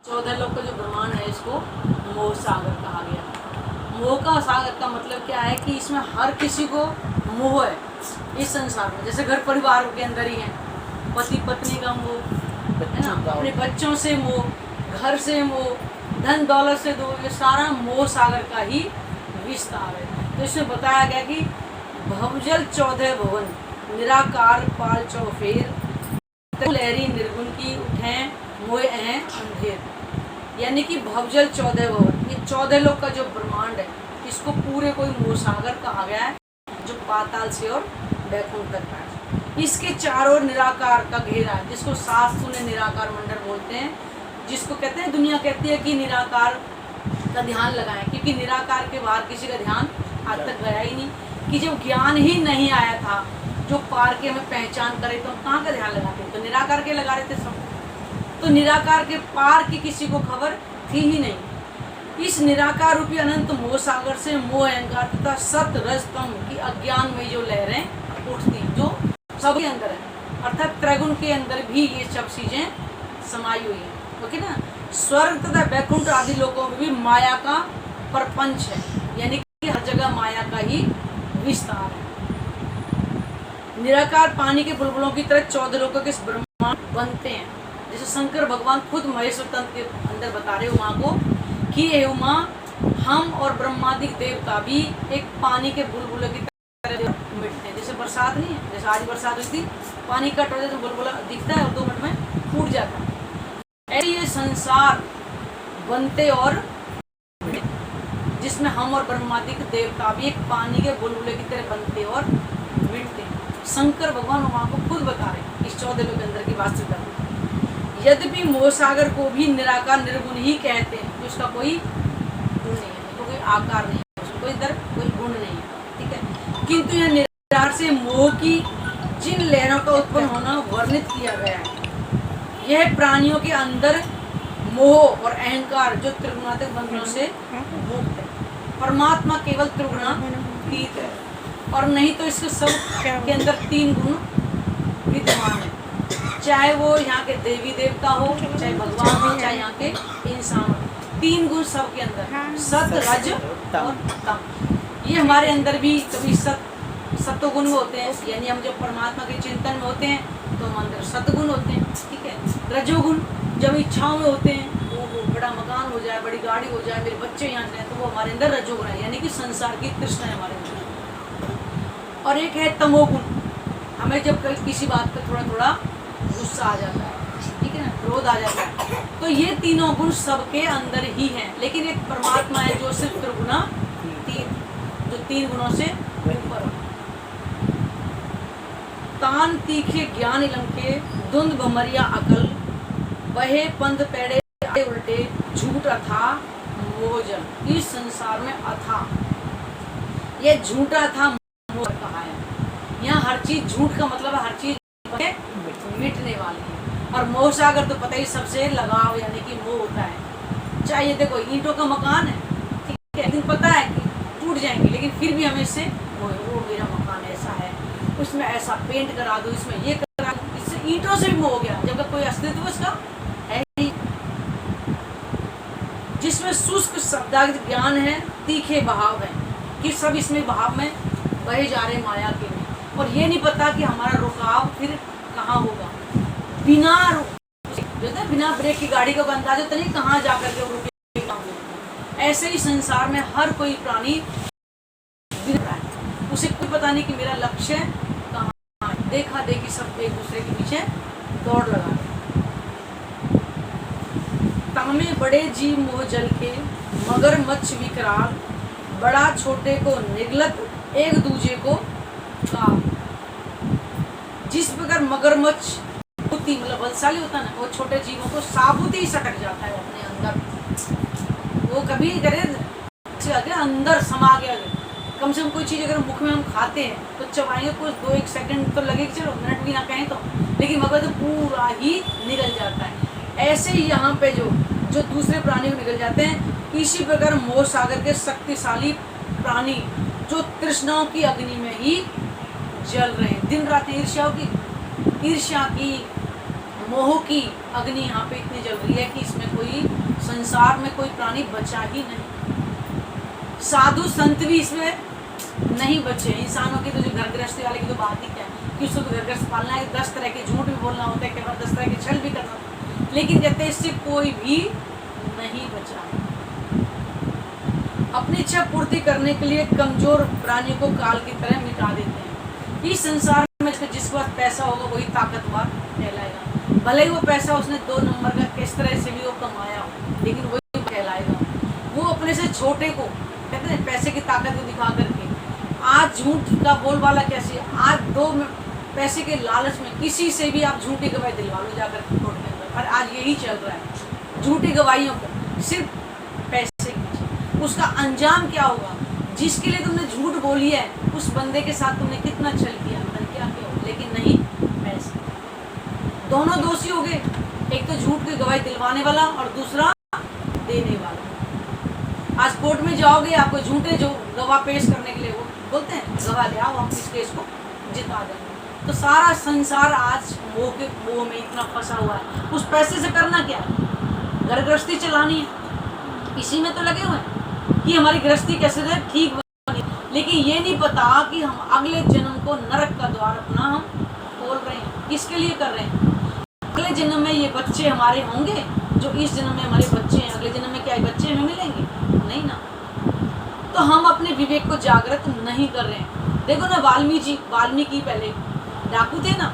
14 लोग का जो ब्रह्मांड है इसको मोह सागर कहा गया। मोह का सागर का मतलब क्या है कि इसमें हर किसी को मोह है इस संसार में। जैसे घर परिवार के अंदर ही है, पति पत्नी का मोह है ना, अपने बच्चों से मोह, घर से मोह, धन दौलत से दो, ये सारा मोह सागर का ही विस्तार है। तो इसमें बताया गया कि भवजल 14 भवन निराकार पाल चौफेर लहरी निर्गुण की उठें मोह हैं अंधेर। यानी कि भवजल 14 भवन, ये 14 लोग का जो ब्रह्मांड है इसको पूरे कोई मोह सागर कहा गया है, जो पाताल से और वैकुंठ तक है। इसके चारों निराकार का घेरा है, जिसको शास्त्र ने निराकार मंडल बोलते हैं, जिसको कहते हैं, दुनिया कहती है कि निराकार का ध्यान लगाएं, क्योंकि निराकार के बाहर किसी का ध्यान आज तक गया ही नहीं। कि जब ज्ञान ही नहीं आया था, जो पार के हमें पहचान करे, तो हम कहाँ का ध्यान लगाते? तो निराकार के लगा रहे थे सब। तो निराकार के पार की किसी को खबर थी ही नहीं। इस निराकार रूपी अनंत मोह सागर से मोह अहंकार तथा सत रज तम की अज्ञान में जो लहरें उठती, जो सबके अंदर है, अर्थात त्रैगुण के अंदर भी ये सब चीजें समाई हुई है। ओके ना। स्वर्ग तथा वैकुंठ आदि लोगों में भी माया का प्रपंच है, यानी कि हर जगह माया का ही विस्तार है। निराकार पानी के बुलबुलों की तरह 14 लोगों के ब्रह्मांड बनते हैं। जैसे शंकर भगवान खुद महेश्वर तंत्र के अंदर बता रहे उमा को कि हे उमा, हम और ब्रह्मादिक देवता भी एक पानी के बुलबुलों की तरह मिटते हैं। जैसे बरसात नहीं है, जैसे आज बरसात हुई थी, पानी कट हो जाए तो बुलबुला दिखता है और 2 मिनट में फूट जाता है। ऐसे ये संसार बनते और जिसमें हम और ब्रह्मादिक देवता भी एक पानी के बुलबुले की तरह बनते और मिटते हैं। शंकर भगवान उमा को खुद बता रहे इस 14 लोग के अंदर की वास्तविकता। यद्यपि मोह सागर को भी निराकार निर्गुण ही कहते हैं, उसका कोई गुण नहीं है, तो कोई आकार नहीं है, उसका कोई इधर कोई गुण नहीं है, ठीक है। किंतु यह निराकार से मोह की जिन लहरों का उत्पन्न होना वर्णित किया गया है, यह प्राणियों के अंदर मोह और अहंकार जो त्रिगुणात्मक बंधनों से मुक्त है। परमात्मा केवल त्रिगुणातीत है, और नहीं तो इसके सब के अंदर 3 गुण विद्यमान है। चाहे वो यहाँ के देवी देवता हो, चाहे भगवान हो, चाहे यहाँ के इंसान हो, 3 गुण सबके अंदर, सत रज और तम। ये हमारे अंदर भी कभी सत्वगुण होते हैं, यानी हम जब परमात्मा के चिंतन में होते हैं तो हम अंदर सत्गुण होते हैं, ठीक है। रजोगुण जब इच्छाओं में होते हैं, वो बड़ा मकान हो जाए, बड़ी गाड़ी हो जाए, मेरे बच्चे यहाँ जाए, तो वो हमारे अंदर रजोगुण है, यानी कि संसार की तृष्णा है हमारे अंदर। और एक है तमोगुण, हमें जब कल किसी बात पर थोड़ा थोड़ा गुस्सा आ जाता है, ठीक है ना, क्रोध आ जाता है, तो ये तीनों गुण सबके अंदर ही हैं। लेकिन एक परमात्मा है जो सिर्फ त्रिगुणातीत, जो 3 गुणों से ऊपर हो। तान तीखे ज्ञान इलंके धुंध भमरिया अकल, बहे पंथ पेड़े उल्टे झूठ अथा मोहजल। इस संसार में अथा, ये झूठा था मोह कहा है। यहाँ हर चीज झूठ का मतलब है हर चीज मिटने वाली है। और मोह सागर तो पता ही सबसे लगाव, यानी कि मोह होता है। चाहे देखो ईंटों का मकान है, ठीक है, लेकिन पता है कि टूट जाएंगे, लेकिन फिर भी हमें इससे वो मेरा मकान ऐसा है, उसमें ऐसा पेंट करा दो, इसमें ये करा दो, इससे ईंटों से भी मोह हो गया, जबकि कोई अस्तित्व इसका है ही। जिसमें शुष्क शब्दार्थ ज्ञान है, तीखे बहाव है, कि सब इसमें बहाव में बहे जा रहे माया के में, और ये नहीं पता कि हमारा रुकाव फिर कहाँ होगा। बिना बिना ब्रेक की गाड़ी को अंदाजा तो नहीं कहाँ जाकर के रुकेगा। ऐसे ही संसार में हर कोई प्राणी रहा है, उसे कोई पता नहीं कि मेरा लक्ष्य कहाँ है। देखा देखी सब एक दूसरे के पीछे दौड़ लगा रहे। तामे बड़े जीव मोह जल के मगर मच्छ विकराल, बड़ा छोटे को निगलत एक दूजे को का। जिस प्रकार मगरमच्छ मतलब बलशाली होता है ना, वो छोटे जीवों को साबुत ही सटक जाता है अपने अंदर। वो कभी करे अंदर समा गया। कम से कम कोई चीज़ अगर मुख में हम खाते हैं तो चबाएंगे, कुछ 2-1 सेकंड तो लगेगा, चलो मिनट भी ना कहें तो, लेकिन मगर तो पूरा ही निकल जाता है। ऐसे ही यहाँ पे जो दूसरे प्राणी को निकल जाते हैं, इसी प्रकार मोह सागर के शक्तिशाली प्राणी जो तृष्णाओं की अग्नि में ही जल रहे हैं, दिन रात ईर्ष्या की मोह की अग्नि यहाँ पे इतनी जल रही है कि इसमें कोई संसार में कोई प्राणी बचा ही नहीं। साधु संत भी इसमें नहीं बचे। इंसानों की तो जो घर गृहस्थी वाले की तो बात ही क्या है कि उसको घर गृहस्थ पालना है, 10 तरह के झूठ भी बोलना होता है, कई बार 10 तरह के छल भी करना होता है, लेकिन कहते हैं इससे कोई भी नहीं बचा। अपनी इच्छा पूर्ति करने के लिए कमजोर प्राणियों को काल की तरह मिटा देते हैं। इस संसार में जिसके पास पैसा होगा वही ताकतवर कहलाएगा। भले ही वो पैसा उसने 2 नंबर का किस तरह से भी वो कमाया हो, लेकिन वही कहलाएगा। वो अपने से छोटे को कहते हैं पैसे की ताकत को दिखा करके आज झूठ का बोलबाला कैसे, आज 2 पैसे के लालच में किसी से भी आप झूठी गवाही दिलवा लो जाकर कोर्ट के अंदर। और आज यही चल रहा है, झूठी गवाहियों को सिर्फ पैसे की। उसका अंजाम क्या होगा? जिसके लिए तुमने झूठ बोली है उस बंदे के साथ तुमने कितना छल किया, क्या किया, लेकिन नहीं, पैसे। दोनों दोषी हो गए, एक तो झूठ की गवाही दिलवाने वाला और दूसरा देने वाला। आज कोर्ट में जाओगे, आपको झूठे जो गवाह पेश करने के लिए वो बोलते हैं गवाह ले आओ, हम इस केस को जिता देंगे। तो सारा संसार आज मोह में इतना फंसा हुआ है। उस पैसे से करना क्या है? घर गृहस्थी चलानी है, इसी में तो लगे हुए हैं कि हमारी गृहस्थी कैसे रहे, ठीक बने। लेकिन ये नहीं पता कि हम अगले जन्म को नरक का द्वार अपना हम खोल रहे हैं। किसके लिए कर रहे हैं? अगले जन्म में ये बच्चे हमारे होंगे, जो इस जन्म में हमारे बच्चे हैं, अगले जन्म में क्या बच्चे हमें मिलेंगे? नहीं ना। तो हम अपने विवेक को जागृत नहीं कर रहे हैं। देखो ना, वाल्मीकि पहले डाकू थे ना,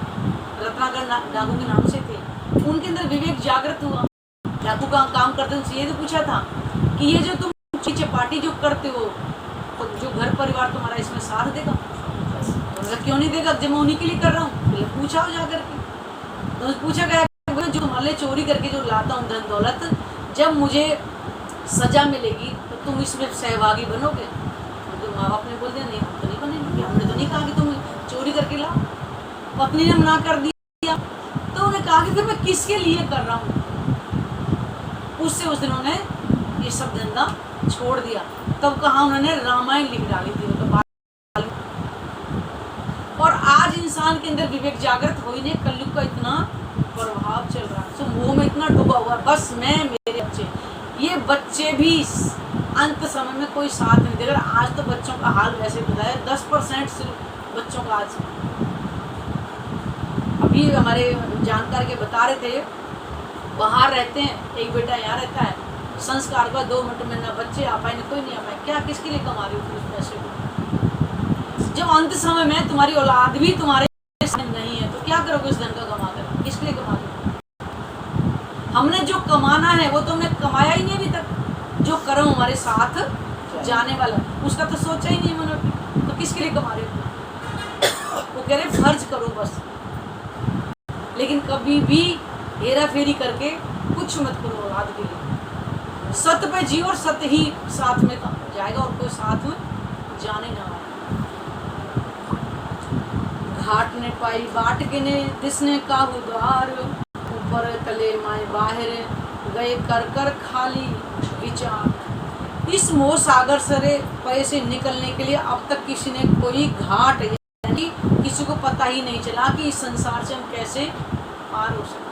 रत्नाकर डाकू के नाम से थे, उनके अंदर विवेक जागृत हुआ। डाकू का काम करते उनसे ये तो पूछा था कि ये जो तुम चपाटी जो करते हो, तो जो घर परिवार तुम्हारा इसमें साथ देगा? तो क्यों नहीं देगा जब मैं उन्हीं के लिए कर रहा हूँ? तो पूछा हो जाकर के, तो पूछा गया जो तुम्हारे चोरी करके जो लाता हूँ धन दौलत, जब मुझे सजा मिलेगी तो तुम इसमें सहभागी बनोगे? तो माँ बाप ने बोल दिया नहीं, हम तो नहीं बनेंगे, हमने तो नहीं कहा कि तुम चोरी करके लाओ। पत्नी ने मना कर दिया, तो उन्हें कहा कि फिर मैं किसके लिए कर रहा हूँ? उससे उस दिन उन्होंने ये सब धंधा छोड़ दिया। तब कहा उन्होंने रामायण लिख डाली थी। और आज इंसान के अंदर विवेक जागृत हो ही नहीं, कलयुग का इतना प्रभाव चल रहा है, तो मोह में इतना डूबा हुआ, बस मैं मेरे बच्चे, ये बच्चे भी अंत समय में कोई साथ नहीं देगा। आज तो बच्चों का हाल वैसे बताया, 10% सिर्फ बच्चों का आज। अभी हमारे जानकार के बता रहे थे, बाहर रहते हैं, एक बेटा यहाँ रहता है, संस्कार का 2 मिनट में ना बच्चे आ पाए ना कोई नहीं आ पाए। क्या किसके लिए कमा रही हो उस पैसे को? जब अंत समय में तुम्हारी औलाद भी तुम्हारे नहीं है तो क्या करोगे उस धन का कमा कर? किसके लिए कमा रहे? हमने जो कमाना है वो तो हमने कमाया ही नहीं अभी तक। जो कर्म हमारे साथ जाने वाला उसका तो सोचा ही नहीं मैंने, तो किसके लिए कमा रहे हो? वो कह रहे फर्ज करो बस, लेकिन कभी भी हेरा फेरी करके कुछ मत करो औलाद के लिए। सत्य पे जियो और सत्य ही साथ में जाएगा और कोई साथ में जाने ना आए। घाट ने पाई बाट के ने दिसने का उदार, ऊपर तले माए बाहर गए कर कर खाली विचार। इस मोह सागर सरे पैसे निकलने के लिए अब तक किसी ने कोई घाट, यानी किसी को पता ही नहीं चला कि इस संसार से हम कैसे पार हो सकते,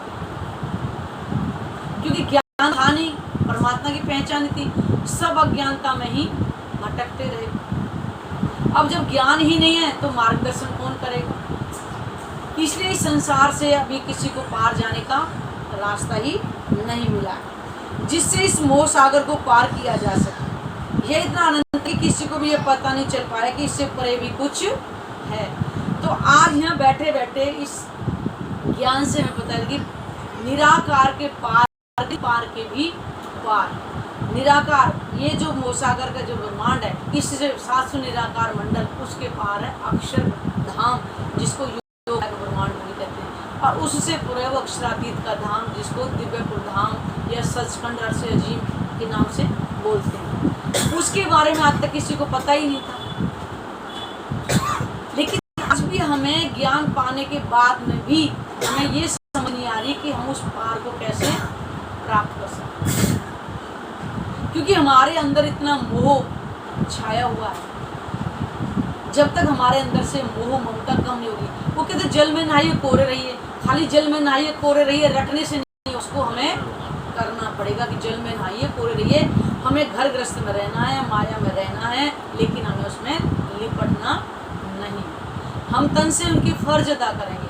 क्योंकि ज्ञान था नहीं, परमात्मा की पहचान थी, सब अज्ञानता में ही भटकते रहे। अब जब ज्ञान ही नहीं है तो मार्गदर्शन कौन करेगा? इसलिए इस संसार से अभी किसी को पार जाने का रास्ता ही नहीं मिला है, जिससे इस मोह सागर को पार किया जा सके। यह इतना अनंत है किसी को भी ये पता नहीं चल पाया कि इससे परे भी कुछ है। तो आज यहाँ बैठे बैठे इस ज्ञान से हमें पता है कि निराकार के पार के भी पार, निराकार ये जो मोह सागर का जो ब्रह्मांड है, इससे 700 निराकार मंडल, उसके पार है अक्षर धाम, जिसको योग ब्रह्मांड भी कहते हैं, और उससे पूरे वो अक्षरातीत का धाम, जिसको दिव्यपुर धाम या सचखंड अर्श अजीम के नाम से बोलते हैं। उसके बारे में आज तक किसी को पता ही नहीं था। लेकिन आज भी हमें ज्ञान पाने के बाद में भी हमें ये समझ नहीं आ रही कि हम उस पार को कैसे प्राप्त कर सकते, क्योंकि हमारे अंदर इतना मोह छाया हुआ है। जब तक हमारे अंदर से मोह ममता कम नहीं होगी, वो कहते जल में नहाइए कोरे रहिए, खाली जल में नहाइए कोरे रहिए रटने से नहीं, उसको हमें करना पड़ेगा कि जल में नहाइए कोरे रहिए। हमें घर गृहस्थ में रहना है, माया में रहना है, लेकिन हमें उसमें लिपटना नहीं। हम तन से उनकी फर्ज अदा करेंगे,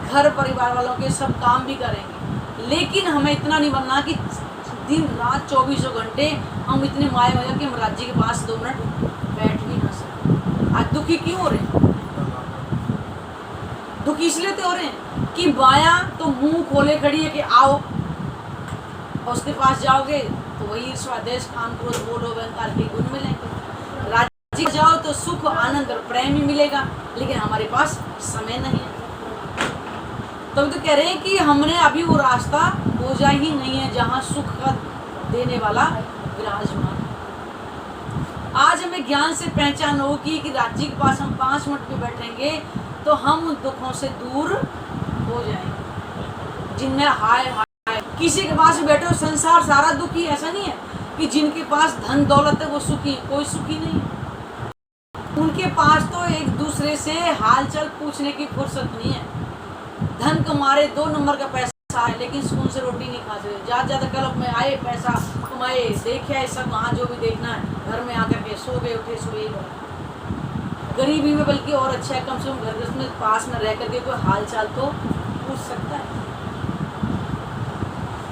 घर परिवार वालों के सब काम भी करेंगे, लेकिन हमें इतना नहीं बनना कि दिन रात 24 घंटे हम इतने माया में हो कि हम राज्य के पास 2 मिनट बैठ भी ना सकें। आज दुखी क्यों हो रहे हैं? दुखी इसलिए तो हो रहे हैं कि माया तो मुंह खोले खड़ी है कि आओ, और उसके पास जाओगे तो वही ईर्ष्या देश काम क्रोध बोलो अहंकार के गुण मिलेंगे। राज्य जाओ तो सुख आनंद और प्रेम ही मिलेगा, लेकिन हमारे पास समय नहीं है। तो हम तो कह रहे हैं कि हमने अभी वो रास्ता खोजा ही नहीं है जहाँ सुख का देने वाला विराजमान। आज हमें ज्ञान से पहचान होगी कि राज्य के पास हम 5 मिनट में बैठेंगे तो हम उन दुखों से दूर हो जाएंगे जिनमें हाय हाय। किसी के पास बैठो संसार सारा दुखी, ऐसा नहीं है कि जिनके पास धन दौलत है वो सुखी, कोई सुखी नहीं है। उनके पास तो एक दूसरे से हालचाल पूछने की फुर्सत नहीं है। धन कमारे 2 नंबर का पैसा है, लेकिन सुकून से रोटी नहीं खा सकते। ज़्यादा क्लब में आए, पैसा कमाए, देखे सब वहाँ जो भी देखना है, घर में आकर के सो गए उठे सोए गए। गरीबी में बल्कि और अच्छा है, कम से कम घर में पास में रह करके कोई हाल चाल तो पूछ सकता है।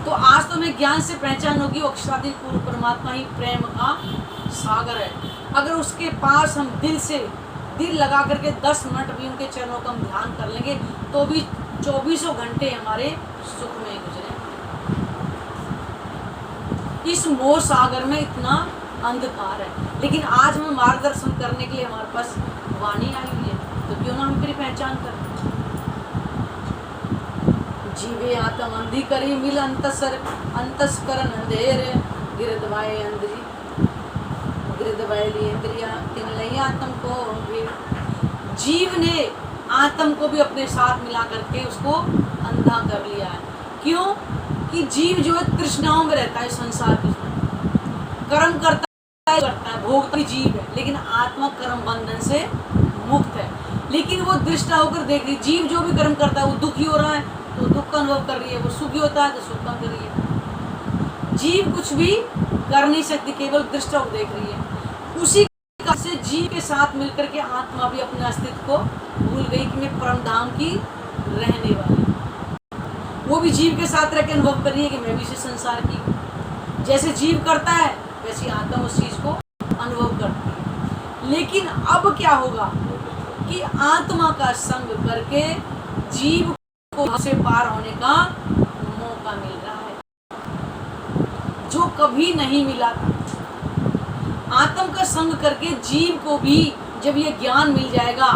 तो आज तो हमें ज्ञान से पहचान होगी अक्षराधीन पूर्ण परमात्मा ही प्रेम का सागर है। अगर उसके पास हम दिल लगा करके 10 मिनट भी उनके चरणों का हम ध्यान कर लेंगे तो भी 24 घंटे हमारे सुख में गुजरे। इस मोह सागर में इतना अंधकार है, लेकिन आज हमें मार्गदर्शन करने के लिए हमारे पास वाणी आई हुई है, तो क्यों ना हम तेरी पहचान करें। जीवे आत्म अंधी करी मिल अंतस्करण अंधेर गिरदवाए अंधरी गिरदवाए इंद्रिया तिन लई आत्म को भी। जीव ने आत्म को भी अपने साथ मिला करके उसको अंधा कर लिया है। क्यों? कि जीव जो है तृष्णाओं में रहता है, संसार की कर्म करता है, भोगता जीव है, लेकिन आत्मा कर्म बंधन से मुक्त है। लेकिन वो दृष्टा होकर देख रही, जीव जो भी कर्म करता है वो दुखी हो रहा है तो दुख का अनुभव कर रही है, वो सुखी होता है तो सुख का कर रही है। जीव कुछ भी कर नहीं सकती, केवल दृष्टा को देख रही है। उसी से जीव के साथ मिलकर के आत्मा भी अपने अस्तित्व को भूल गई कि मैं परम धाम की रहने वाली। वो भी जीव के साथ रह के अनुभव कर रही है कि मैं भी इसी संसार की। जैसे जीव करता है वैसे आत्मा उस चीज को अनुभव करती है। लेकिन अब क्या होगा कि आत्मा का संग करके जीव को से पार होने का मौका मिल रहा है, जो कभी नहीं मिला था। आत्म का संग करके जीव को भी जब ये ज्ञान मिल जाएगा,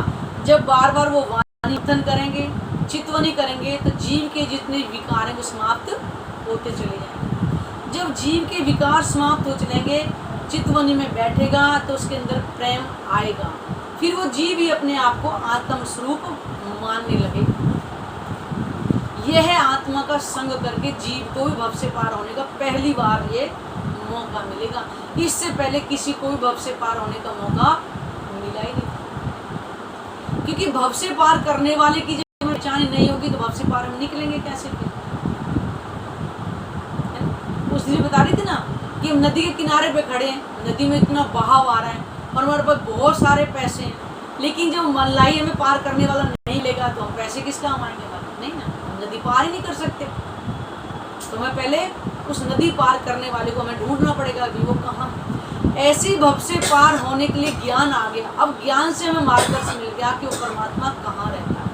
जब बार बार वो वाणी करेंगे, चितवनी करेंगे, तो जीव के जितने विकार हैं वो समाप्त होते चले जाएंगे। जब जीव के विकार समाप्त हो चलेंगे, चितवनी में बैठेगा तो उसके अंदर प्रेम आएगा, फिर वो जीव ही अपने आप को आत्म स्वरूप मानने लगेगा। यह है आत्मा का संग करके जीव को भी भव से पार होने का पहली बार ये मौका मिलेगा। इससे पहले किसी को भी भव से पार होने का मौका मिला ही नहीं, क्योंकि भव से पार करने वाले की जब पहचान नहीं होगी तो भव से पार हम निकलेंगे कैसे? उस दिन बता रही थी ना कि हम नदी के किनारे पे खड़े हैं, नदी में इतना बहाव आ रहा है और हमारे पास बहुत सारे पैसे हैं, लेकिन जब मलाई हमें पार करने वाला नहीं लेगा तो हम पैसे किस काम आएंगे? नहीं ना, हम नदी पार ही नहीं कर सकते। तो हमें पहले उस नदी पार करने वाले को हमें ढूंढना पड़ेगा कि वो कहाँ। ऐसी भव से पार होने के लिए ज्ञान आ गया। अब ज्ञान से हमें मार्गदर्शन मिल गया कि वो परमात्मा कहाँ रहता है,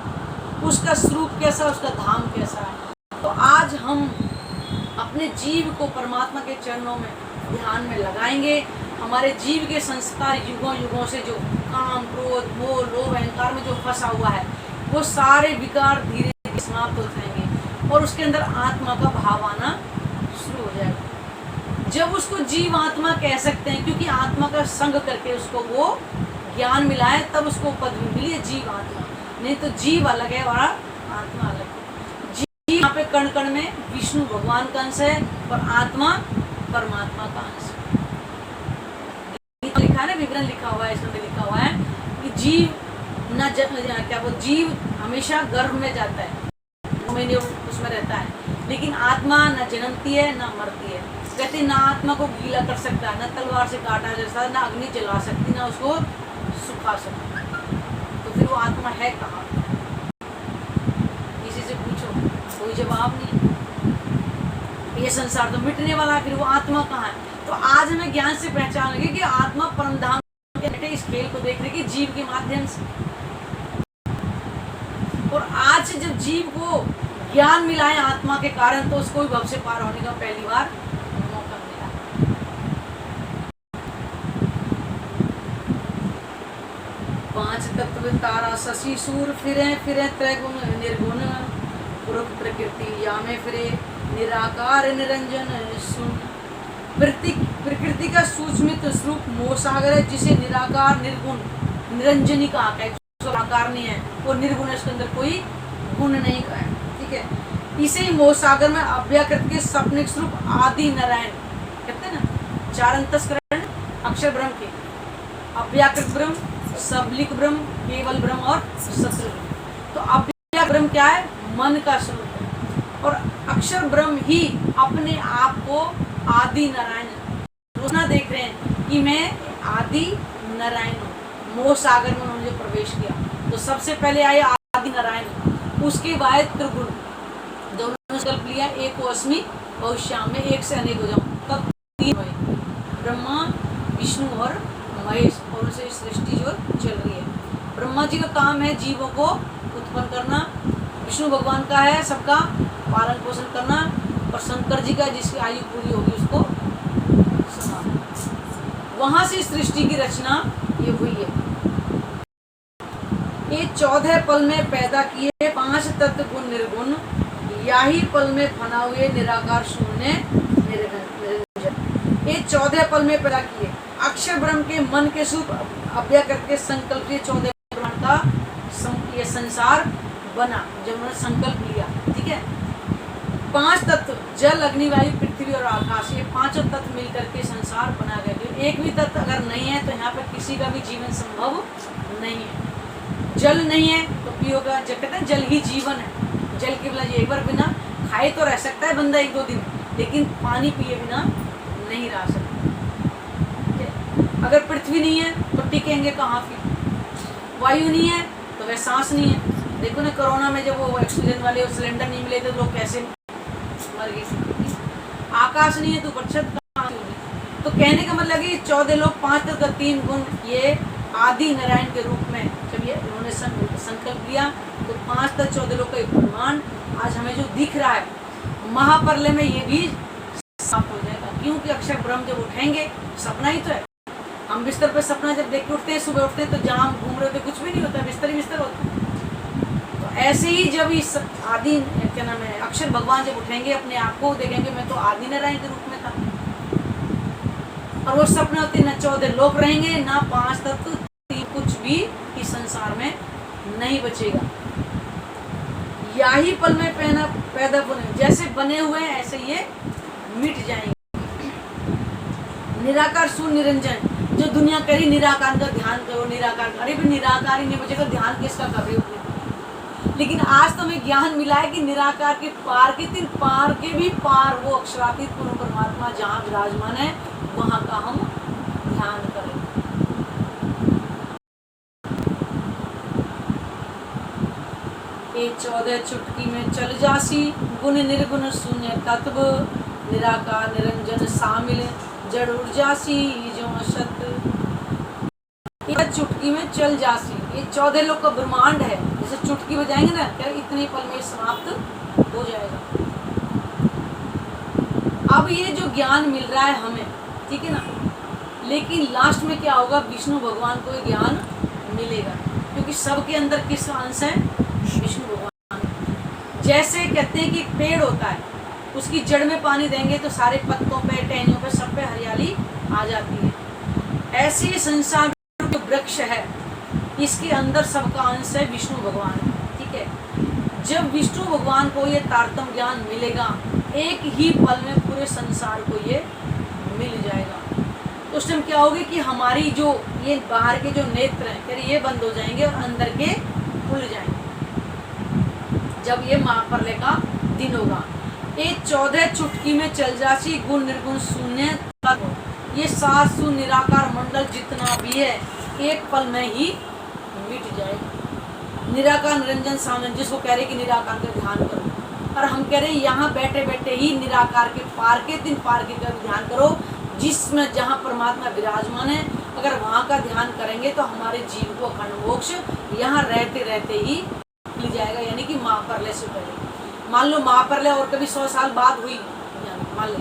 उसका स्वरूप कैसा, उसका धाम कैसा है। तो आज हम अपने जीव को परमात्मा के चरणों में ध्यान में लगाएंगे। हमारे जीव के संस्कार युगों युगों से जो काम क्रोध मोह लोभ अहंकार में जो फंसा हुआ है वो सारे विकार धीरे धीरे समाप्त हो जाएंगे और उसके अंदर आत्मा का भाव आना शुरू हो जाएगा। जब उसको जीव आत्मा कह सकते हैं, क्योंकि आत्मा का संग करके उसको वो ज्ञान मिला है, तब उसको पदवी मिली है जीव आत्मा। नहीं तो जीव अलग है और आत्मा अलग है। जीव यहाँ पे कण कण में विष्णु भगवान का अंश है और आत्मा परमात्मा का अंश है। लिखा है ना, विवरण लिखा हुआ है, इसमें लिखा हुआ है कि जीव न क्या वो जीव हमेशा गर्भ में जाता है, में महीने उसमें रहता है। लेकिन आत्मा न जन्मती है न मरती है। कहते ना आत्मा को गीला कर सकता है, न तलवार से काटा जा सकता, ना अग्नि जला सकती, ना उसको सुखा सकती। तो फिर वो आत्मा है कहाँ? किसी से पूछो, कोई जवाब नहीं। ये संसार तो मिटने वाला है, फिर वो आत्मा कहाँ है? तो आज हमें ज्ञान से पहचान लगे कि आत्मा परमधाम के बैठे इस खेल को देख रही कि जीव के माध्यम से। और आज से जब जीव को ज्ञान मिला है आत्मा के कारण, तो उसको भी भव से पार होने का पहली बार मौका मिला। पांच तत्व तारा शशि सूर फिरे फिरे त्रैगुण निर्गुण पुरुष प्रकृति यामे फिरे निराकार निरंजन सुन। प्रकृति का सूक्ष्म स्वरूप मोह सागर है, जिसे निराकार निर्गुण निरंजनी कहा है। आकार नहीं है, वो निर्गुण है, उसके अंदर कोई गुण नहीं है। ठीक है, इसे ही मोह सागर में अव्याकृत के सपनिक स्वरूप आदि नारायण कहते हैं ना। चार अंतस्करण अक्षर ब्रह्म के, अव्याकृत ब्रह्म, सबलिक ब्रह्म, केवल ब्रह्म और सत्र ब्रह्म। तो अव्याकृत ब्रह्म क्या है? मन का स्वरूप है। और अक्षर ब्रह्म ही अपने आप को आदि नारायण रोजना देख रहे हैं कि मैं आदि नारायण हूँ। मोह सागर में उन्होंने प्रवेश किया, तो सबसे पहले आए आदि नारायण, उसके बाद त्रिगुण। दोनों संकल्प लिया, एक अस्मि भविष्यामि में, एक से अनेक हो जाऊं, तब तीन हुए, ब्रह्मा विष्णु और महेश। और उनसे सृष्टि जो चल रही है। ब्रह्मा जी का काम है जीवों को उत्पन्न करना, विष्णु भगवान का है सबका पालन पोषण करना, और शंकर जी का जिसकी आयु पूरी होगी उसको समाप्त। वहां से सृष्टि की रचना ये हुई है। ये 14 पल में पैदा किए 5 तत्व गुण निर्गुण, याही पल में फना हुए निराकार शून्य निरंजन। ये 14 पल में पैदा किए अक्षर ब्रह्म के मन के स्वरूप अव्याकृत के संकल्प के 14 ब्रह्मांड का ये संसार बना जब उन्होंने संकल्प लिया। ठीक है, 5 तत्व जल अग्नि वायु पृथ्वी और आकाश, ये 5 तत्व मिलकर के संसार बना गया। एक भी तत्व अगर नहीं है तो यहाँ पर किसी का भी जीवन संभव नहीं है। जल नहीं है तो पियो का, जब कहते हैं जल ही जीवन है। जल के बिना एक बार बिना खाए तो रह सकता है बंदा 1-2 दिन, लेकिन पानी पिए बिना नहीं रह सकता। अगर पृथ्वी नहीं है तो टिकेंगे कहाँ? फिर वायु नहीं है तो वह सांस नहीं है। देखो ना, कोरोना में जब वो ऑक्सीजन वाले सिलेंडर नहीं मिले थे तो लोग कैसे मर गए। आकाश नहीं है तो परिषद कहाँ होगी? तो कहने का मतलब है 14 लोग 5 तत्व 3 गुण ये आदि नारायण के रूप में जब ये उन्होंने संकल्प लिया, तो 5 तत्व 14 लोग का ब्रह्मांड आज हमें जो दिख रहा है, महाप्रलय में ये भी साफ हो जाएगा। क्योंकि अक्षर ब्रह्म जब उठेंगे, सपना ही तो है। हम बिस्तर पर सपना जब देख के उठते हैं, सुबह उठते हैं तो जहाँ हम घूम रहे होते कुछ भी नहीं होता, बिस्तर ही बिस्तर होता है। तो ऐसे ही जब इस आदि क्या नाम है अक्षर भगवान जब उठेंगे, अपने आप को देखेंगे मैं तो आदि नारायण के रूप में था। और वो सपने होते न 14 लोग रहेंगे, ना 5 तत्व, कुछ भी इस संसार में नहीं बचेगा। याही पल में पैदा बने, जैसे बने हुए हैं ऐसे ये मिट जाएंगे। निराकार शून्य निरंजन, जो दुनिया करी निराकार का ध्यान करो, निराकार, अरे भी निराकार ही नहीं बचेगा, ध्यान किसका कर रहे हो? लेकिन आज तो हमें ज्ञान मिला है कि निराकार के पार के 3 पार के भी पार वो अक्षरातीत पूर्ण परमात्मा जहाँ विराजमान है, वहां का हम ध्यान करें। ये 14 चुटकी में चल जासी, गुण निर्गुण शून्य तत्व, निराकार निरंजन शामिल जड़ ऊर्जासी जो सत। ये चुटकी में चल जासी, ये 14 लोग का ब्रह्मांड है। जैसे चुटकी बजाएंगे ना, क्या इतने पल में समाप्त हो जाएगा। अब ये जो ज्ञान मिल रहा है हमें, ठीक है ना, लेकिन लास्ट में क्या होगा? विष्णु भगवान को ज्ञान मिलेगा, क्योंकि सबके अंदर किसका अंश है? विष्णु भगवान। जैसे कहते हैं कि पेड़ होता है, उसकी जड़ में पानी देंगे तो सारे पत्तों पे, टहनियों पे, सब पे हरियाली आ जाती है। ऐसे ही संसार जो वृक्ष है, इसके अंदर सबका अंश है विष्णु भगवान। ठीक है, जब विष्णु भगवान को ये तारतम्य ज्ञान मिलेगा, एक ही पल में पूरे संसार को ये मिल जाएगा। तो उस टाइम क्या होगी कि हमारी जो ये बाहर के जो नेत्र हैं, फिर ये बंद हो जाएंगे और अंदर के खुल जाएंगे। जब ये महाप्रलय का दिन होगा। ये 14 चुटकी में चल जासी गुण निर्गुण शून्य तत्व, ये सासु निराकार मंडल जितना भी है एक पल में ही मिट जाएगा। निराकार निरंजन सामंजस्य, जिसको कह रहे कि निराकार का ध्यान करो, और हम कह रहे हैं यहाँ बैठे बैठे ही निराकार के पार के तीन पार के का ध्यान करो, जिसमें जहाँ परमात्मा विराजमान है। अगर वहाँ का ध्यान करेंगे तो हमारे जीव को अखंड मोक्ष यहाँ रहते रहते ही मिल जाएगा, यानी कि महाप्रलय से पहले। मान लो महाप्रलय और कभी 100 साल बाद हुई, मान ले,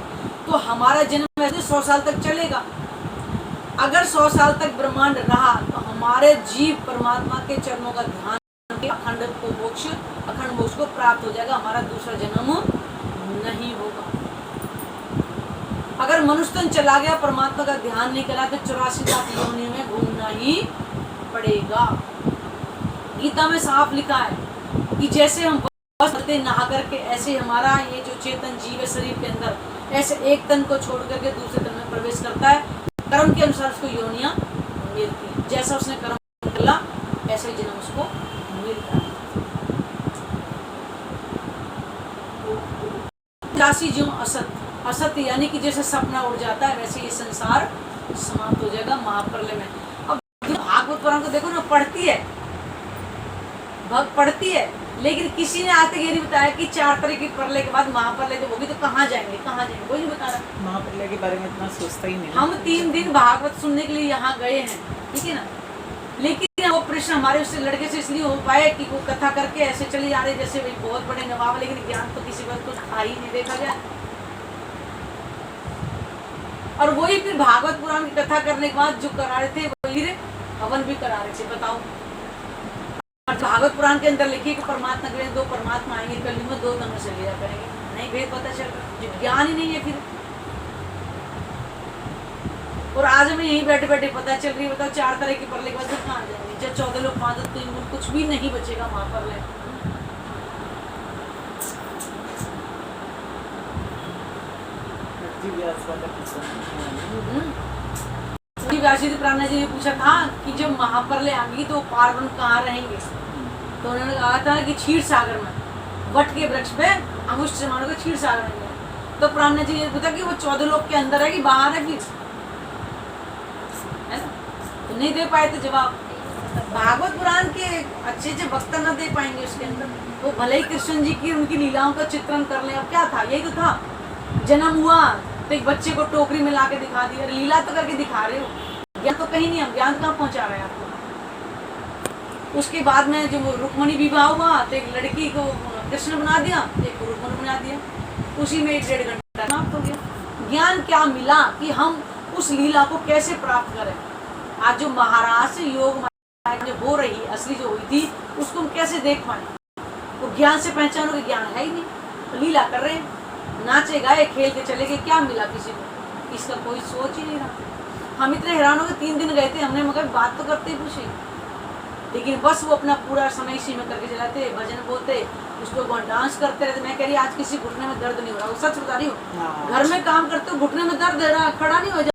तो हमारा जन्म वैसे 100 साल तक चलेगा। अगर 100 साल तक ब्रह्मांड रहा तो हमारे जीव परमात्मा के चरणों का ध्यान अखंड मोक्ष को प्राप्त हो जाएगा, हमारा दूसरा जन्म नहीं होगा। अगर मनुष्य तन चला गया, परमात्मा का ध्यान नहीं करा, तो 84 लाख योनियों में घूमना ही पड़ेगा। गीता में साफ लिखा है कि जैसे हम करते नहा करके, ऐसे हमारा ये जो चेतन जीव है शरीर के अंदर, ऐसे एक तन को छोड़ करके दूसरे तन में प्रवेश करता है। कर्म के अनुसार उसको योनियां मिलती है, जैसा उसने कर्म किया ऐसा ही जन्म उसको मिलता है। राशि जो असत यानी कि जैसे सपना उड़ जाता है, वैसे ये संसार समाप्त हो जाएगा महाप्रलय में। अब भागवत पुराण को देखो ना, पढ़ती है, लेकिन किसी ने आज तक ये नहीं बताया कि 4 तरह की प्रलय के बाद महाप्रलय जब होगी तो कहाँ जाएंगे, कोई नहीं बता रहा। महाप्रलय के बारे में इतना सोचता ही नहीं। हम 3 दिन भागवत सुनने के लिए यहाँ गए हैं, ठीक है ना, लेकिन वो प्रश्न हमारे उससे लड़के से इसलिए हो पाए कि वो कथा करके ऐसे चले जा रहे जैसे भाई बहुत बड़े नवाब, लेकिन ज्ञान तो किसी वक्त तो आ ही नहीं, देखा जाए। और वही फिर भागवत पुराण की कथा करने के बाद जो करा रहे थे वही हवन भी करा रहे थे, बताओ। और भागवत पुराण के अंदर लिखिए कि परमात्मा के 2 परमात्मा आएंगे कलयुग में, 2 तनों से लिया करेंगे, नहीं भेद पता चल रहा, ज्ञान ही नहीं है फिर। और आज हमें यहीं बैठे बैठे पता चल रही है, बताओ 4 तरह की प्रलय के बाद कहाँ जाएंगे, जब 14 लोग 5 3 कुछ भी नहीं बचेगा महाप्रलय। प्राणा जी ने पूछा था कि जब महाप्रलय आएगी तो पार्वण कहाँ रहेंगे, तो उन्होंने कहा था कि क्षीर सागर में, वट के वृक्ष पे अंगुष्ठ से मानो क्षीर सागर में। तो प्राणा जी ने पूछा कि वो 14 लोग के अंदर है कि बाहर है, फिर है ना, तो नहीं दे पाए थे जवाब। भागवत पुराण के अच्छे वक्ता न दे पाएंगे उसके अंदर, वो भले ही कृष्ण जी की उनकी लीलाओं का चित्रण कर ले। अब क्या था, यही तो था, जन्म हुआ तो एक बच्चे को टोकरी में ला के दिखा दिया, लीला तो करके दिखा रहे हो, ज्ञान तो कहीं नहीं, हम ज्ञान कहाँ पहुंचा रहे हैं आपको। उसके बाद में जो रुक्मणी विवाह हुआ तो एक लड़की को कृष्ण बना दिया, एक को रुक्मणी बना दिया, उसी में 1.5 घंटा समाप्त हो गया। ज्ञान क्या मिला कि हम उस लीला को कैसे प्राप्त करें। आज जो महाराज से योग जो हो रही असली जो हुई थी उसको हम कैसे देख पाए, वो ज्ञान से पहचानो कि ज्ञान है ही नहीं, तो लीला कर रहे हैं, नाचे गाए खेल के चले गए, क्या मिला किसी को, इसका कोई सोच ही नहीं रहा। हम इतने हैरान हो गए, 3 दिन गए थे हमने, मगर बात तो करते कुछ ही, लेकिन बस वो अपना पूरा समय इसी में करके चलाते, भजन बोलते, उसको डांस करते रहते। मैं कह रही आज किसी घुटने में दर्द नहीं हो रहा, वो सच बता रही हूँ, घर में काम करते हो घुटने में दर्द है रहा, खड़ा नहीं हो जाता।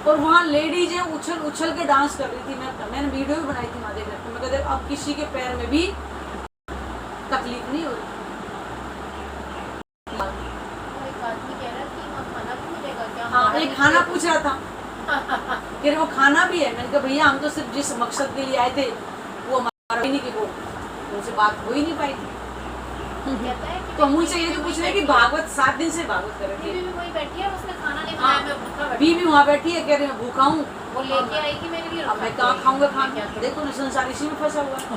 और वहाँ लेडीज है उछल के डांस कर रही थी, मैंने वीडियो भी बनाई थी महादेव में, मैं कहते अब किसी के पैर में भी तकलीफ नहीं हो रही। हाँ, एक खाना पूछ रहा था कि वो खाना भी है, मैंने कहा भैया हम तो सिर्फ जिस मकसद के लिए आए थे वो हमारा नहीं, कि वो उनसे बात हो ही नहीं पाई थी। तो हम उनसे ये तो पूछ रहे कि भागवत 7 दिन से भागवत कर रहे थे, बीवी वहाँ बैठी है, कह रहे हैं भूखा हूँ, वो लेके आएगी मेरे लिए, अब मैं कहाँ खाऊंगा खाना, देखो ना संसार इसी में फंसा हुआ है।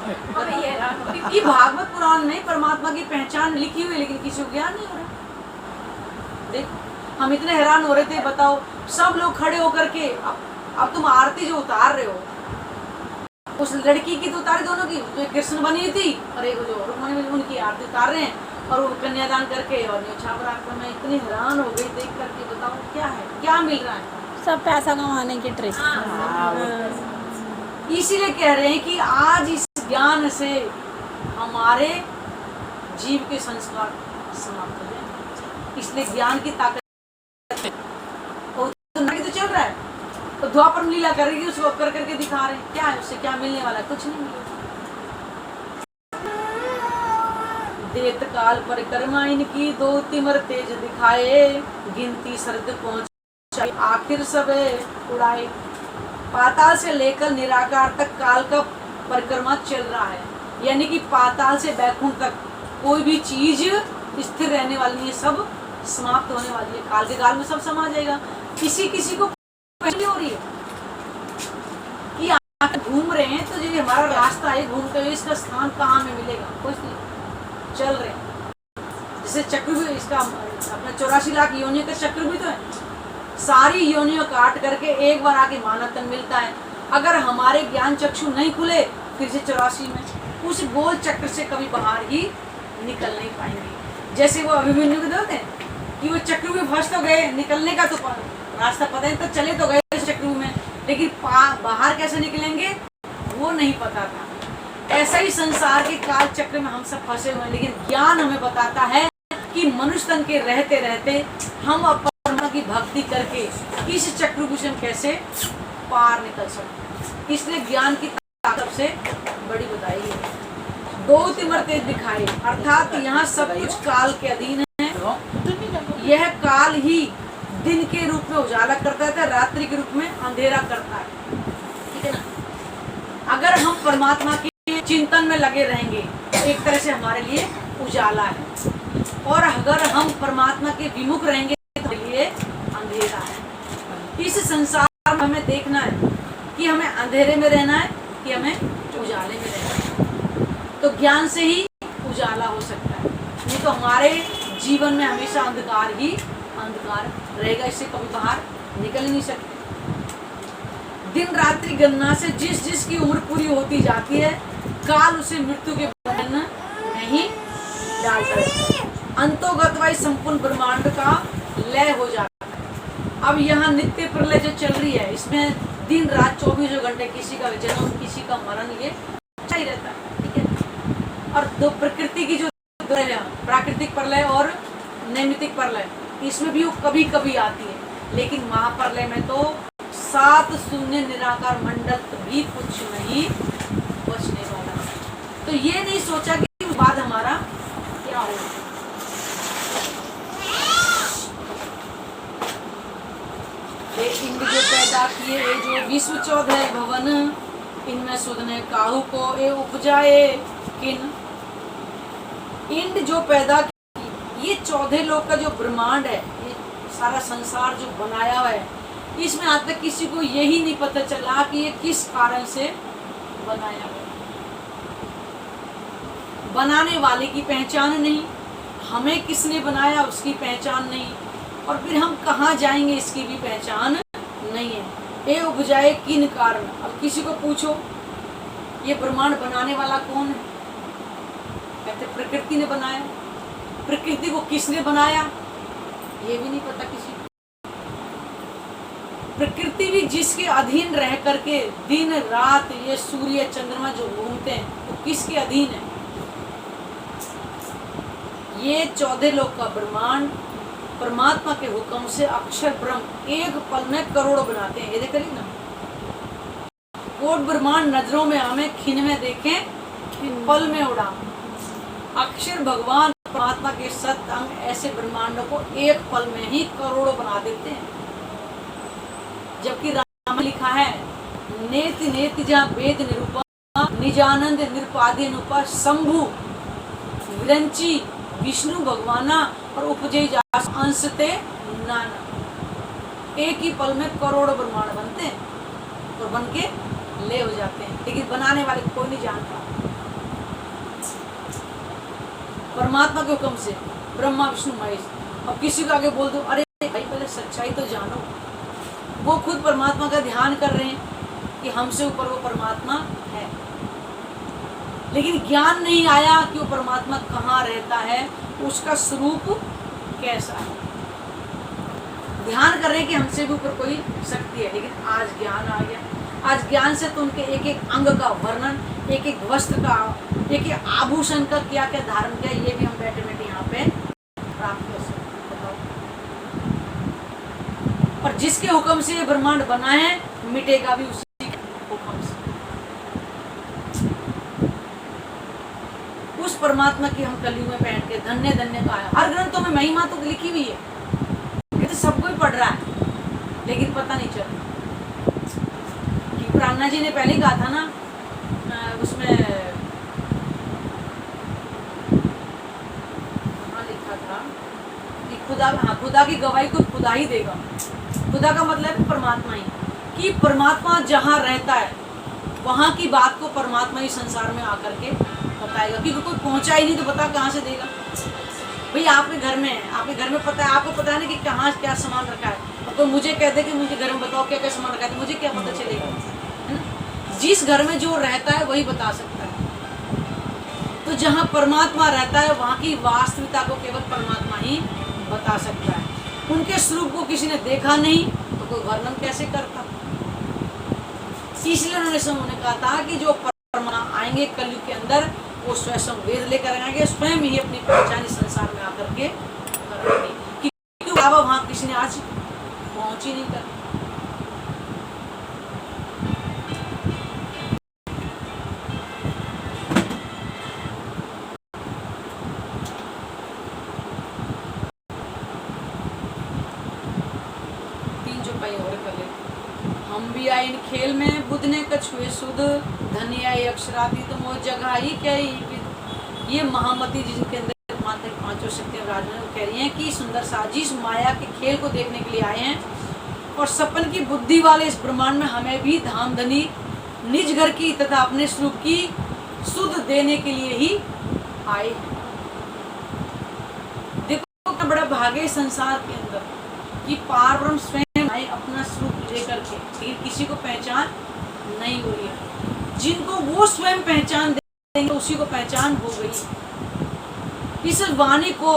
कि भागवत पुराण में परमात्मा की पहचान लिखी हुई, लेकिन किसी को ज्ञान नहीं हो रहा। देखो हम इतने हैरान हो रहे थे, बताओ सब लोग खड़े होकर के, अब तुम आरती जो उतार रहे हो, उस लड़की की तो उतारे दोनों की, जो कृष्ण बनी थी और एक जो रुक्मणी बनी, उनकी आरती उतार रहे हैं, और वो कन्यादान करके और न्योछावर। मैं इतनी हैरान हो गई देख करके, बताओ क्या है, क्या मिल रहा है, सब पैसा कमाने की ट्रिक। इसीलिए कह रहे हैं कि आज इस ज्ञान से हमारे जीव के संस्कार समाप्त हो जाए, इसलिए ज्ञान की ताकत तो चल रहा है, तो द्वापर में लीला करेगी, उसको कर करके दिखा रहे हैं, क्या है उससे क्या मिलने वाला है, कुछ नहीं मिलेगा। देत काल परिक्रमा इनकी, दो तिमर तेज दिखाए, गिनती शरद पहुंचाई, आखिर सब उड़ाए। पाताल से लेकर निराकार तक काल का परिक्रमा चल रहा है, यानी कि पाताल से बैकुंठ तक कोई भी चीज स्थिर रहने वाली नहीं है, सब समाप्त होने वाली है। काल के काल में सब समा जाएगा। किसी किसी को पहली हो रही है कि आप घूम रहे हैं तो ये हमारा रास्ता है, घूमते हुए इसका स्थान कहाँ में मिलेगा, कुछ नहीं, चल रहे हैं। जैसे चक्र भी इसका अपना 84 लाख योनियों का चक्र भी तो है, सारी योनियों काट करके एक बार आके मानव तन मिलता है। अगर हमारे ज्ञान चक्षु नहीं खुले फिर से 84 में उस गोल चक्र से कभी बाहर ही निकल नहीं पाएंगे। जैसे वो अभिमन्यु को देखते हैं कि वो चक्र में फंस तो गए, निकलने का तो रास्ता पता है, तो चले तो गए इस चक्र में, लेकिन बाहर कैसे निकलेंगे वो नहीं पता था। ऐसा ही संसार के काल चक्र में हम सब फंसे हुए हैं, लेकिन ज्ञान हमें बताता है कि मनुष्य तन के रहते रहते हम परमात्मा की भक्ति करके इस चक्र को हम कैसे पार निकल सकते। इसलिए ज्ञान की ताकत से बड़ी बताई है। दो तिमर तेज दिखाए, अर्थात यहाँ सब कुछ काल के अधीन है। यह काल ही दिन के रूप में उजाला करता है, रात्रि के रूप में अंधेरा करता है, ठीक है ना। अगर हम परमात्मा के चिंतन में लगे रहेंगे एक तरह से हमारे लिए उजाला है, और अगर हम परमात्मा के विमुख रहेंगे तो हमारे लिए अंधेरा है। इस संसार में हमें देखना है कि हमें अंधेरे में रहना है कि हमें उजाले में रहना है। तो ज्ञान से ही उजाला हो सकता है, नहीं तो हमारे जीवन में हमेशा अंधकार ही अंधकार रहेगा, इससे कभी बाहर निकल नहीं सकते। दिन रात्रि गणना से जिस जिस की उम्र पूरी होती जाती है, काल उसे मृत्यु के बंधन में ही डालता है। अंतोगतवाई संपूर्ण ब्रह्मांड का लय हो जाता है। अब यहाँ नित्य प्रलय जो चल रही है, इसमें दिन रात 24 घंटे किसी का जन्म किसी का मरण ये अच्छा ही रहता है, ठीक है। और दो प्रकृति की जो प्राकृतिक प्रलय और नैमित्तिक प्रलय, इसमें भी वो कभी कभी आती है, लेकिन महाप्रलय में तो 7 शून्य निराकार मंडल भी कुछ नहीं बचने वाला। तो ये नहीं सोचा कि बाद हमारा क्या होगा। ये इंद्र जो पैदा किए, ये जो विश्व 14 भवन, इनमें सुधने काहू को ये उपजाए किन। इंद्र जो पैदा किए, ये 14 लोक का जो ब्रह्मांड है, ये सारा संसार जो बनाया हुआ है, इसमें आज तक किसी को यही नहीं पता चला कि ये किस कारण से बनाया हुआ है। बनाने वाले की पहचान नहीं, हमें किसने बनाया उसकी पहचान नहीं, और फिर हम कहाँ जाएंगे इसकी भी पहचान नहीं है। ये उपजाए किन कारण। अब किसी को पूछो ये ब्रह्मांड बनाने वाला कौन है, कहते प्रकृति ने बनाया। प्रकृति को किसने बनाया ये भी नहीं पता किसी को। प्रकृति भी जिसके अधीन रह करके दिन रात ये सूर्य चंद्रमा जो घूमते हैं वो किसके अधीन है। ये 14 लोक का ब्रह्मांड परमात्मा के हुक्म से अक्षर ब्रह्म एक पल में करोड़ों बनाते हैं। ये देख रही ना, कोट ब्रह्मांड नजरों में हमें खिन में देखें पल में उड़ा। अक्षर भगवान परमात्मा के सत अंग ऐसे ब्रह्मांडों को एक पल में ही करोड़ों बना देते हैं। जबकि राम लिखा है नेति नेति जहाँ वेद निरूपा निजानंद निरुपादि अनुपा शंभु विरंची विष्णु भगवाना और उपजे अंशते नाना। एक ही पल में करोड़ों ब्रह्मांड बनते हैं और बन के ले हो जाते हैं, लेकिन बनाने वाले कोई नहीं जानता। परमात्मा के हुक्म से ब्रह्मा विष्णु महेश। अब किसी को आगे बोल दो अरे भाई पहले सच्चाई तो जानो, वो खुद परमात्मा का ध्यान कर रहे हैं कि हमसे ऊपर वो परमात्मा है, लेकिन ज्ञान नहीं आया कि वो परमात्मा कहाँ रहता है, उसका स्वरूप कैसा है। ध्यान कर रहे हैं कि हमसे भी ऊपर कोई शक्ति है, लेकिन आज ज्ञान आ गया। आज ज्ञान से तो उनके एक एक अंग का वर्णन, एक एक वस्त्र का, एक एक आभूषण का क्या क्या धारण किया, ये भी हम बैठे बैठे यहाँ पे प्राप्त कर सकते हैं। और जिसके हुक्म से ये ब्रह्मांड बना है मिटेगा भी उसी हुक्म से। उस परमात्मा की हम कलयुग में बैठ के धन्य धन्य का है। हर ग्रंथों में महिमा तो लिखी हुई है, ये तो सब कोई पढ़ रहा है, लेकिन पता नहीं चल रहा। कि प्राणा जी ने पहले ही कहा था ना उसमें लिखा था कि खुदा की गवाही को खुदा ही देगा। खुदा का मतलब है परमात्मा ही, कि परमात्मा जहाँ रहता है वहाँ की बात को परमात्मा ही संसार में आकर के बताएगा, क्योंकि कोई पहुँचा ही नहीं तो बता कहाँ से देगा। भाई आपके घर में है, आपके घर में पता है, आपको पता है ना कि कहाँ क्या सामान रखा है, और कोई मुझे कहते कि मुझे घर में बताओ क्या क्या सामान रखा है, तो मुझे क्या पता चलेगा, है ना। जिस घर में जो रहता है वही बता सकता है। तो जहाँ परमात्मा रहता है वहाँ की वास्तविकता को केवल परमात्मा ही बता सकता है। उनके स्वरूप को किसी ने देखा नहीं तो कोई वर्णन कैसे करता। इसलिए उन्होंने कहा था कि जो परमात्मा आएंगे कलयुग के अंदर वो स्वयं वेद लेकर आएंगे, स्वयं ही अपनी पहचान इस संसार में आकर के करेंगे, क्योंकि वहाँ किसी ने आज पहुँच ही नहीं कर। हम भी आए इन खेल में बुध ने कछुए सुध, धनी आई अक्षरातीत मोह जगाई क्या ये महामती जिनके अंदर मात्र पांचों शक्तियां विराजमान वो कह रही हैं कि सुंदर साजिश माया के खेल को देखने के लिए आए हैं, और सपन की बुद्धि वाले इस ब्रह्मांड में हमें भी धाम धनी निज घर की तथा अपने स्वरूप की सुध देने के लिए ही आए हैं। देखो कितना बड़ा भाग्य है संसार के अंदर कि पार ब्रह्म स्वयं आए अपना स्वरूप लेकर के, लेकिन किसी को पहचान नहीं हो रही है। जिनको वो स्वयं पहचान देंगे उसी को पहचान हो गई। इस वाणी को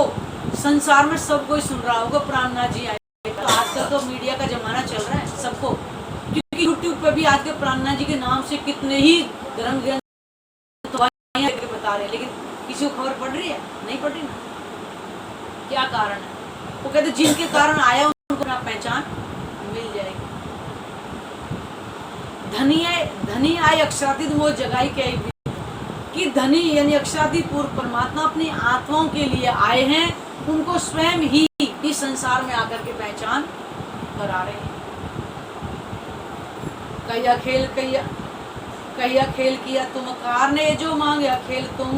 संसार में सब कोई सुन रहा होगा, प्राणनाथ जी आए। तो आजकल तो मीडिया का जमाना चल रहा है सबको, क्योंकि यूट्यूब पे भी आज के प्राणनाथ जी के नाम से कितने ही धर्म ग्रंथ बता रहे हैं, लेकिन किसी को खबर पड़ रही है? नहीं पड़ रही ना। क्या कारण है? वो कहते जिनके कारण आया उनको ना पहचान मिल जाएगी। धनी आए अक्षरातीत मोह जगाई क्या कि धनी यानी अक्षरातीत पूर्व परमात्मा अपनी आत्माओं के लिए आए हैं, उनको स्वयं ही इस संसार में आकर के पहचान करा रहे हैं। कहिया खेल किया तुम कार ने जो मांगे खेल तुम,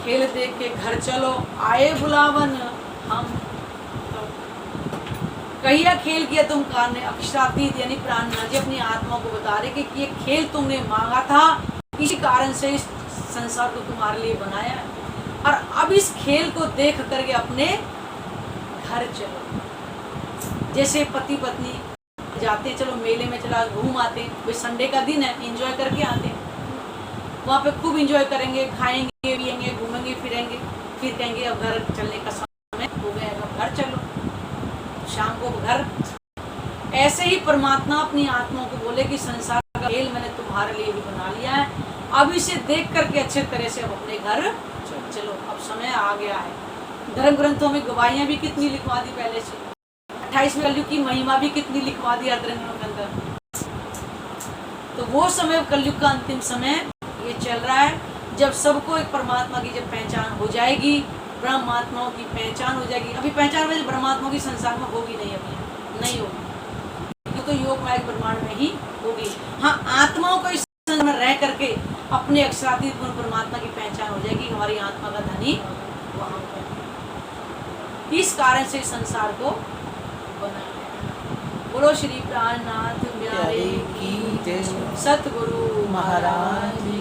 खेल देख के घर चलो आए बुलावन हम। कहिया खेल किया तुम कार ने अक्षरातीत यानी प्राणनाथ जी अपनी आत्मा को बता रहे कि ये खेल तुमने मांगा था, इसी कारण से इस संसार को तुम्हारे लिए बनाया है, और अब इस खेल को देख करके अपने घर चलो। जैसे पति पत्नी जाते चलो मेले में चला घूम आते, कोई संडे का दिन है एंजॉय करके आते, वहाँ पे खूब एंजॉय करेंगे, खाएंगे पिएंगे घूमेंगे फिरेंगे, फिर कहेंगे अब घर चलने का समय हो गया, अब घर चलो, शाम को घर। ऐसे ही परमात्मा अपनी आत्मा को बोले कि संसार का खेल मैंने तुम्हारे लिए भी बना लिया है, अब इसे देख करके अच्छे तरह से अब अपने घर चलो, अब समय आ गया है। धर्म ग्रंथों में गवाहियां भी कितनी लिखवा दी पहले से, 28वें कलयुग की महिमा भी कितनी लिखवा दी धर्म ग्रंथों के अंदर। तो वो समय कलयुग का अंतिम समय ये चल रहा है, जब सबको एक परमात्मा की जब पहचान हो जाएगी, ब्रह्मात्माओं की पहचान हो जाएगी। अभी पहचान में ब्रह्मात्माओं की संसार में होगी नहीं, अभी नहीं होगी, तो योग माया ब्रह्मांड में ही होगी। हाँ, आत्माओं को इस संसार में रह करके अपने अक्षरातीत परमात्मा की पहचान हो जाएगी, हमारी आत्मा का धनी वहाँ पर। इस कारण से संसार को बनाया। बोलो श्री प्राणनाथ प्यारे की जय, सतगुरु महाराज।